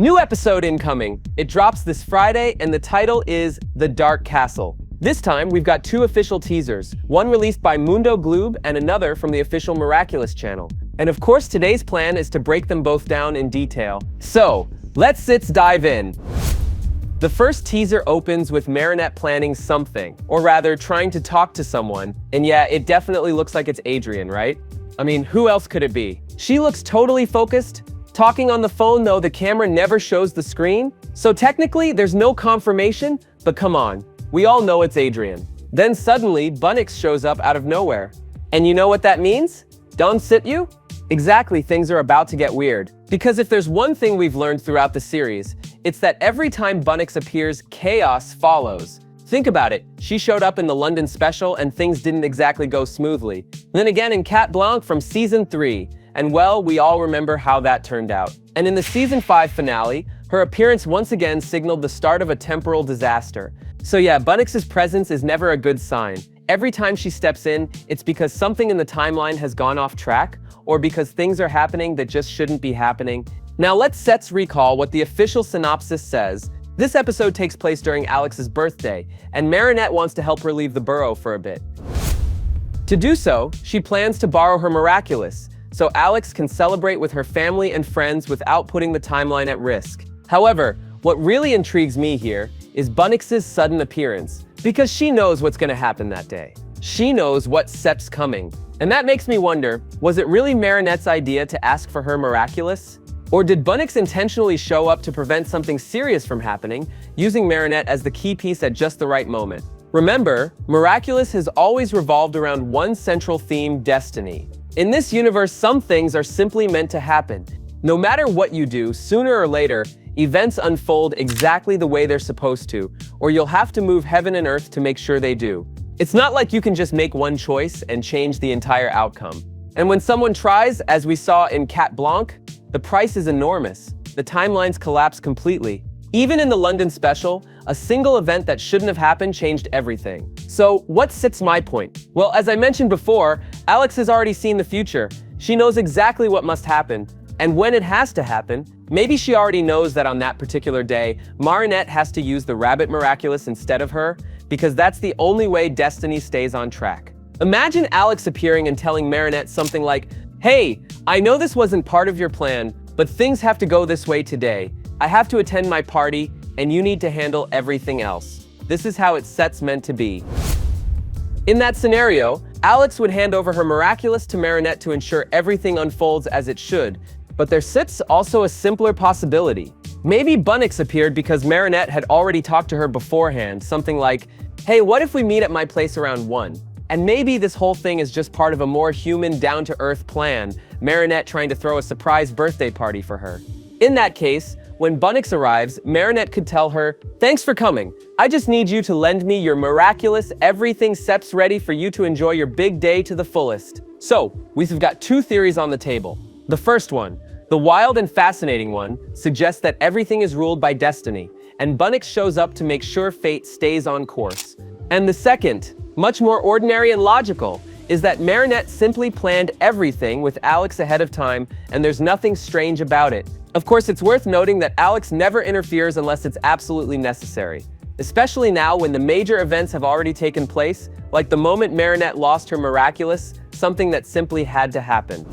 New episode incoming. It drops this Friday and the title is The Dark Castle. This time, we've got two official teasers, one released by Mundo Gloob and another from the official Miraculous channel. And of course, today's plan is to break them both down in detail. So, let's dive in. The first teaser opens with Marinette planning something, or rather, trying to talk to someone. And yeah, it definitely looks like it's Adrian, right? I mean, who else could it be? She looks totally focused. Talking on the phone though, the camera never shows the screen. So technically, there's no confirmation, but come on. We all know it's Adrian. Then suddenly, Bunnix shows up out of nowhere. And you know what that means? Don't sit you? Exactly, things are about to get weird. Because if there's one thing we've learned throughout the series, it's that every time Bunnix appears, chaos follows. Think about it, she showed up in the London special and things didn't exactly go smoothly. Then again in Cat Blanc from season 3, and well, we all remember how that turned out. And in the season 5 finale, her appearance once again signaled the start of a temporal disaster. So yeah, Bunnix's presence is never a good sign. Every time she steps in, it's because something in the timeline has gone off track, or because things are happening that just shouldn't be happening. Now let's recall what the official synopsis says. This episode takes place during Alix's birthday, and Marinette wants to help her leave the borough for a bit. To do so, she plans to borrow her Miraculous, so Alix can celebrate with her family and friends without putting the timeline at risk. However, what really intrigues me here is Bunnix's sudden appearance, because she knows what's going to happen that day. She knows what step's coming. And that makes me wonder, was it really Marinette's idea to ask for her Miraculous? Or did Bunnix intentionally show up to prevent something serious from happening, using Marinette as the key piece at just the right moment? Remember, Miraculous has always revolved around one central theme, destiny. In this universe, some things are simply meant to happen. No matter what you do, sooner or later, events unfold exactly the way they're supposed to, or you'll have to move heaven and earth to make sure they do. It's not like you can just make one choice and change the entire outcome. And when someone tries, as we saw in Cat Blanc, the price is enormous. The timelines collapse completely. Even in the London special, a single event that shouldn't have happened changed everything. So, what sits my point? Well, as I mentioned before, Alix has already seen the future. She knows exactly what must happen. And when it has to happen, maybe she already knows that on that particular day, Marinette has to use the Rabbit Miraculous instead of her, because that's the only way destiny stays on track. Imagine Alix appearing and telling Marinette something like, "Hey, I know this wasn't part of your plan, but things have to go this way today. I have to attend my party, and you need to handle everything else. This is how it's meant to be." In that scenario, Alix would hand over her Miraculous to Marinette to ensure everything unfolds as it should. But there sits also a simpler possibility. Maybe Bunnix appeared because Marinette had already talked to her beforehand, something like, "Hey, what if we meet at my place around 1? And maybe this whole thing is just part of a more human, down-to-earth plan, Marinette trying to throw a surprise birthday party for her. In that case, when Bunnix arrives, Marinette could tell her, "Thanks for coming. I just need you to lend me your Miraculous. Everything set's ready for you to enjoy your big day to the fullest." So, we've got two theories on the table. The first one, the wild and fascinating one, suggests that everything is ruled by destiny, and Bunnix shows up to make sure fate stays on course. And the second, much more ordinary and logical, is that Marinette simply planned everything with Alix ahead of time, and there's nothing strange about it. Of course, it's worth noting that Alix never interferes unless it's absolutely necessary, especially now when the major events have already taken place, like the moment Marinette lost her Miraculous, something that simply had to happen.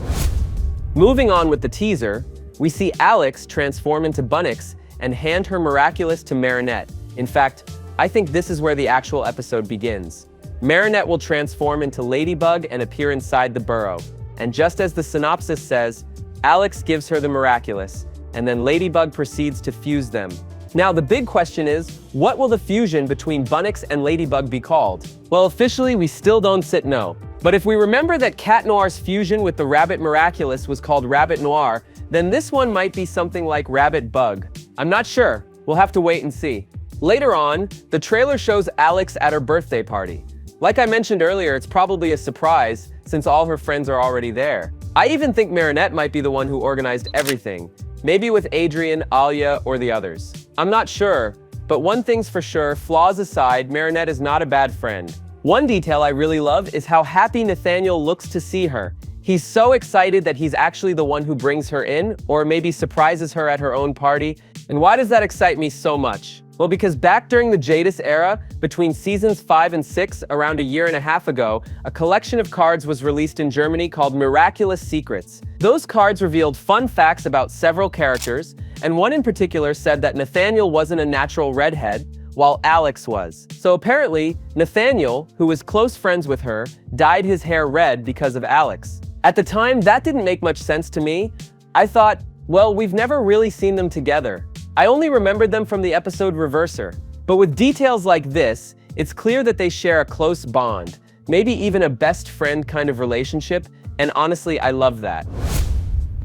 Moving on with the teaser, we see Alix transform into Bunnix and hand her Miraculous to Marinette. In fact, I think this is where the actual episode begins. Marinette will transform into Ladybug and appear inside the burrow. And just as the synopsis says, Alix gives her the Miraculous, and then Ladybug proceeds to fuse them. Now the big question is, what will the fusion between Bunnix and Ladybug be called? Well, officially we still don't know. But if we remember that Cat Noir's fusion with the Rabbit Miraculous was called Rabbit Noir, then this one might be something like Rabbit Bug. I'm not sure, we'll have to wait and see. Later on, the trailer shows Alix at her birthday party. Like I mentioned earlier, it's probably a surprise since all her friends are already there. I even think Marinette might be the one who organized everything. Maybe with Adrian, Alia, or the others. I'm not sure, but one thing's for sure, flaws aside, Marinette is not a bad friend. One detail I really love is how happy Nathaniel looks to see her. He's so excited that he's actually the one who brings her in, or maybe surprises her at her own party. And why does that excite me so much? Well, because back during the Jadis era, between seasons 5 and 6, around a year and a half ago, a collection of cards was released in Germany called Miraculous Secrets. Those cards revealed fun facts about several characters, and one in particular said that Nathaniel wasn't a natural redhead, while Alix was. So apparently, Nathaniel, who was close friends with her, dyed his hair red because of Alix. At the time, that didn't make much sense to me. I thought, well, we've never really seen them together. I only remembered them from the episode Reverser. But with details like this, it's clear that they share a close bond, maybe even a best friend kind of relationship, and honestly, I love that.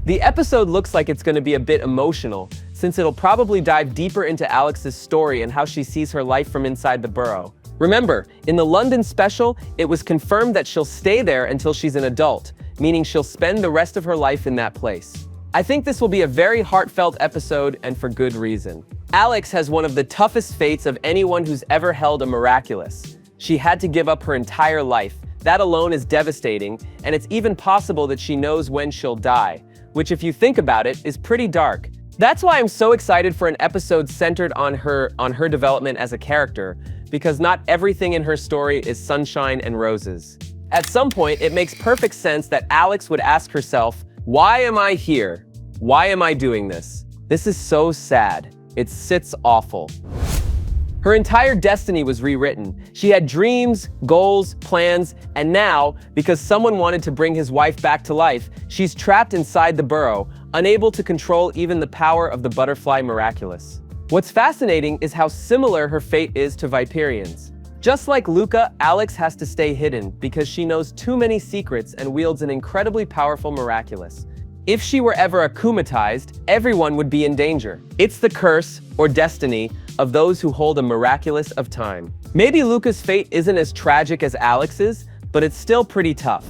The episode looks like it's going to be a bit emotional, since it'll probably dive deeper into Alix's story and how she sees her life from inside the burrow. Remember, in the London special, it was confirmed that she'll stay there until she's an adult, meaning she'll spend the rest of her life in that place. I think this will be a very heartfelt episode, and for good reason. Alix has one of the toughest fates of anyone who's ever held a Miraculous. She had to give up her entire life. That alone is devastating, and it's even possible that she knows when she'll die, which if you think about it, is pretty dark. That's why I'm so excited for an episode centered on her development as a character, because not everything in her story is sunshine and roses. At some point, it makes perfect sense that Alix would ask herself, why am I here? Why am I doing this? This is so sad. It sits awful. Her entire destiny was rewritten. She had dreams, goals, plans, and now, because someone wanted to bring his wife back to life, she's trapped inside the burrow, unable to control even the power of the butterfly Miraculous. What's fascinating is how similar her fate is to Viperian's. Just like Luca, Alix has to stay hidden because she knows too many secrets and wields an incredibly powerful Miraculous. If she were ever akumatized, everyone would be in danger. It's the curse, or destiny, of those who hold a Miraculous of time. Maybe Luca's fate isn't as tragic as Alix's, but it's still pretty tough.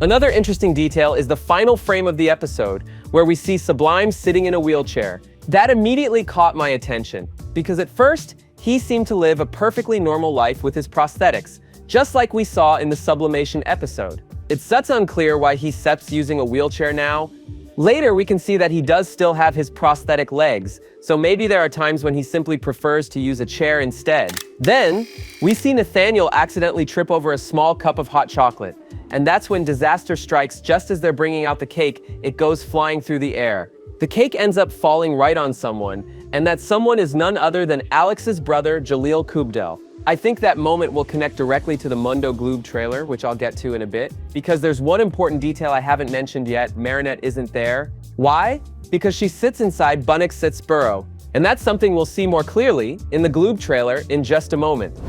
Another interesting detail is the final frame of the episode, where we see Sublime sitting in a wheelchair. That immediately caught my attention, because at first, he seemed to live a perfectly normal life with his prosthetics, just like we saw in the sublimation episode. It's such unclear why he steps using a wheelchair now. Later, we can see that he does still have his prosthetic legs, so maybe there are times when he simply prefers to use a chair instead. Then, we see Nathaniel accidentally trip over a small cup of hot chocolate, and that's when disaster strikes. Just as they're bringing out the cake, it goes flying through the air. The cake ends up falling right on someone, and that someone is none other than Alix's brother, Jalil Kubdel. I think that moment will connect directly to the Mundo Gloob trailer, which I'll get to in a bit, because there's one important detail I haven't mentioned yet. Marinette isn't there. Why? Because she sits inside Bunnix's burrow, and that's something we'll see more clearly in the Gloob trailer in just a moment.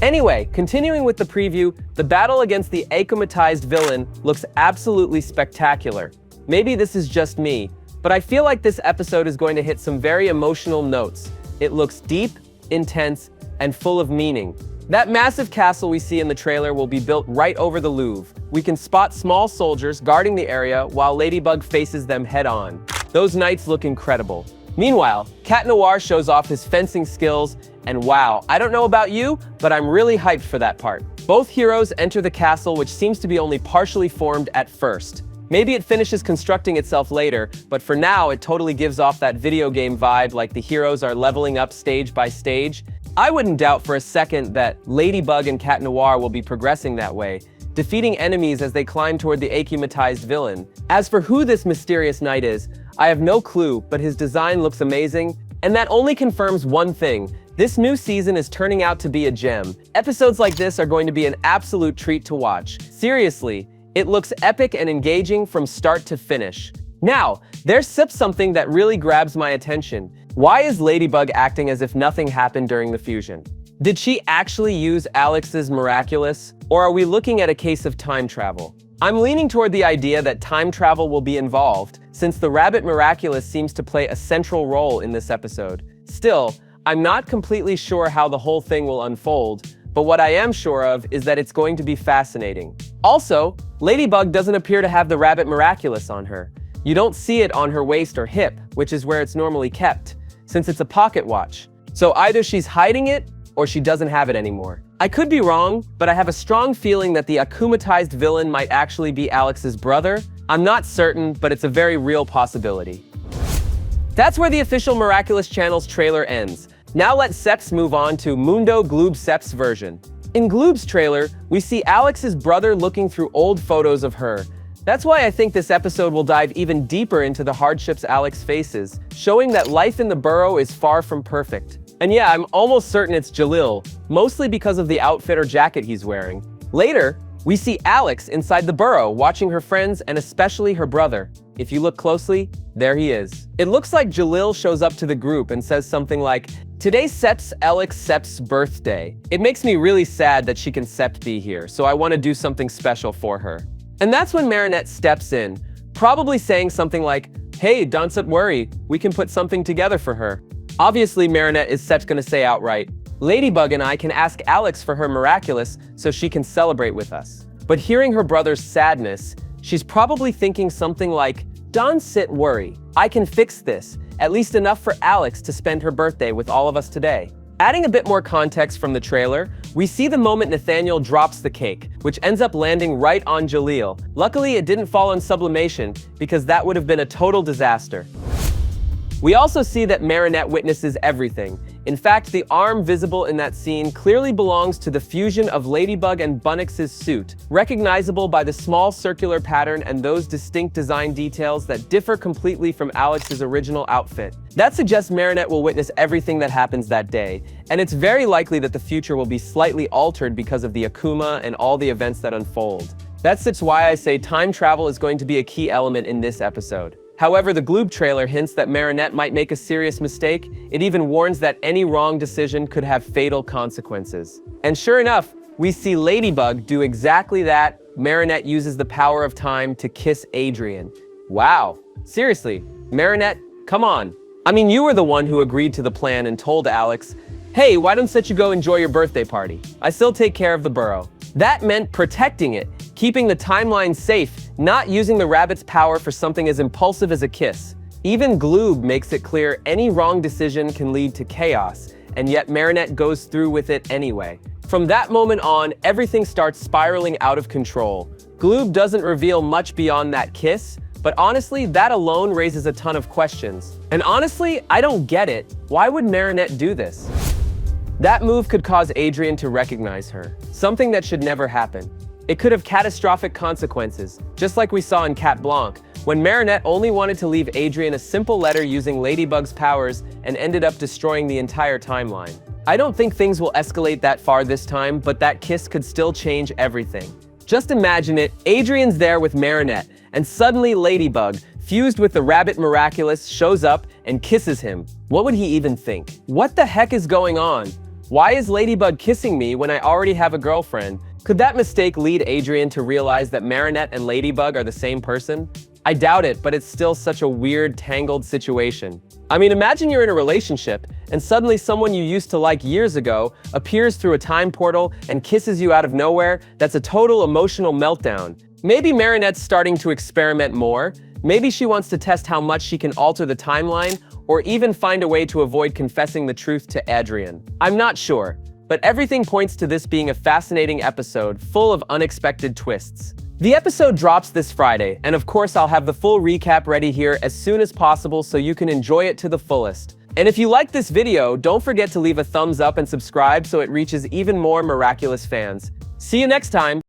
Anyway, continuing with the preview, the battle against the akumatized villain looks absolutely spectacular. Maybe this is just me, but I feel like this episode is going to hit some very emotional notes. It looks deep, intense, and full of meaning. That massive castle we see in the trailer will be built right over the Louvre. We can spot small soldiers guarding the area while Ladybug faces them head-on. Those knights look incredible. Meanwhile, Cat Noir shows off his fencing skills, and wow, I don't know about you, but I'm really hyped for that part. Both heroes enter the castle, which seems to be only partially formed at first. Maybe it finishes constructing itself later, but for now it totally gives off that video game vibe, like the heroes are leveling up stage by stage. I wouldn't doubt for a second that Ladybug and Cat Noir will be progressing that way, defeating enemies as they climb toward the akumatized villain. As for who this mysterious knight is, I have no clue, but his design looks amazing, and that only confirms one thing. This new season is turning out to be a gem. Episodes like this are going to be an absolute treat to watch. Seriously, it looks epic and engaging from start to finish. Now, there's something that really grabs my attention. Why is Ladybug acting as if nothing happened during the fusion? Did she actually use Alix's Miraculous, or are we looking at a case of time travel? I'm leaning toward the idea that time travel will be involved, since the Rabbit Miraculous seems to play a central role in this episode. Still, I'm not completely sure how the whole thing will unfold, but what I am sure of is that it's going to be fascinating. Also, Ladybug doesn't appear to have the Rabbit Miraculous on her. You don't see it on her waist or hip, which is where it's normally kept, since it's a pocket watch. So either she's hiding it, or she doesn't have it anymore. I could be wrong, but I have a strong feeling that the akumatized villain might actually be Alix's brother. I'm not certain, but it's a very real possibility. That's where the official Miraculous channel's trailer ends. Now let Seps move on to Mundo Gloob Seps version. In Gloob's trailer, we see Alix's brother looking through old photos of her. That's why I think this episode will dive even deeper into the hardships Alix faces, showing that life in the burrow is far from perfect. And yeah, I'm almost certain it's Jalil, mostly because of the outfit or jacket he's wearing. Later, we see Alix inside the burrow watching her friends and especially her brother. If you look closely, there he is. It looks like Jalil shows up to the group and says something like, "Today's Seps Alix Seps' birthday." It makes me really sad that she can Sept be here, so I want to do something special for her. And that's when Marinette steps in, probably saying something like, "Hey, don't worry, we can put something together for her." Obviously, Marinette is Seps gonna say outright, "Ladybug and I can ask Alix for her Miraculous so she can celebrate with us." But hearing her brother's sadness, she's probably thinking something like, "Don't worry, I can fix this, at least enough for Alix to spend her birthday with all of us today." Adding a bit more context from the trailer, we see the moment Nathaniel drops the cake, which ends up landing right on Jalil. Luckily, it didn't fall in sublimation, because that would have been a total disaster. We also see that Marinette witnesses everything. In fact, the arm visible in that scene clearly belongs to the fusion of Ladybug and Bunnix's suit, recognizable by the small circular pattern and those distinct design details that differ completely from Alix's original outfit. That suggests Marinette will witness everything that happens that day, and it's very likely that the future will be slightly altered because of the akuma and all the events that unfold. That's why I say time travel is going to be a key element in this episode. However, the Gloob trailer hints that Marinette might make a serious mistake. It even warns that any wrong decision could have fatal consequences. And sure enough, we see Ladybug do exactly that. Marinette uses the power of time to kiss Adrian. Wow. Seriously, Marinette, come on. I mean, you were the one who agreed to the plan and told Alix, "Hey, why don't you go enjoy your birthday party? I still take care of the burrow." That meant protecting it, keeping the timeline safe, not using the rabbit's power for something as impulsive as a kiss. Even Gloob makes it clear any wrong decision can lead to chaos, and yet Marinette goes through with it anyway. From that moment on, everything starts spiraling out of control. Gloob doesn't reveal much beyond that kiss, but honestly, that alone raises a ton of questions. And honestly, I don't get it. Why would Marinette do this? That move could cause Adrian to recognize her, something that should never happen. It could have catastrophic consequences, just like we saw in Cat Blanc, when Marinette only wanted to leave Adrian a simple letter using Ladybug's powers and ended up destroying the entire timeline. I don't think things will escalate that far this time, but that kiss could still change everything. Just imagine it, Adrian's there with Marinette, and suddenly Ladybug, fused with the rabbit Miraculous, shows up and kisses him. What would he even think? What the heck is going on? Why is Ladybug kissing me when I already have a girlfriend? Could that mistake lead Adrian to realize that Marinette and Ladybug are the same person? I doubt it, but it's still such a weird, tangled situation. I mean, imagine you're in a relationship, and suddenly someone you used to like years ago appears through a time portal and kisses you out of nowhere. That's a total emotional meltdown. Maybe Marinette's starting to experiment more. Maybe she wants to test how much she can alter the timeline, or even find a way to avoid confessing the truth to Adrian. I'm not sure, but everything points to this being a fascinating episode full of unexpected twists. The episode drops this Friday, and of course I'll have the full recap ready here as soon as possible so you can enjoy it to the fullest. And if you liked this video, don't forget to leave a thumbs up and subscribe so it reaches even more Miraculous fans. See you next time!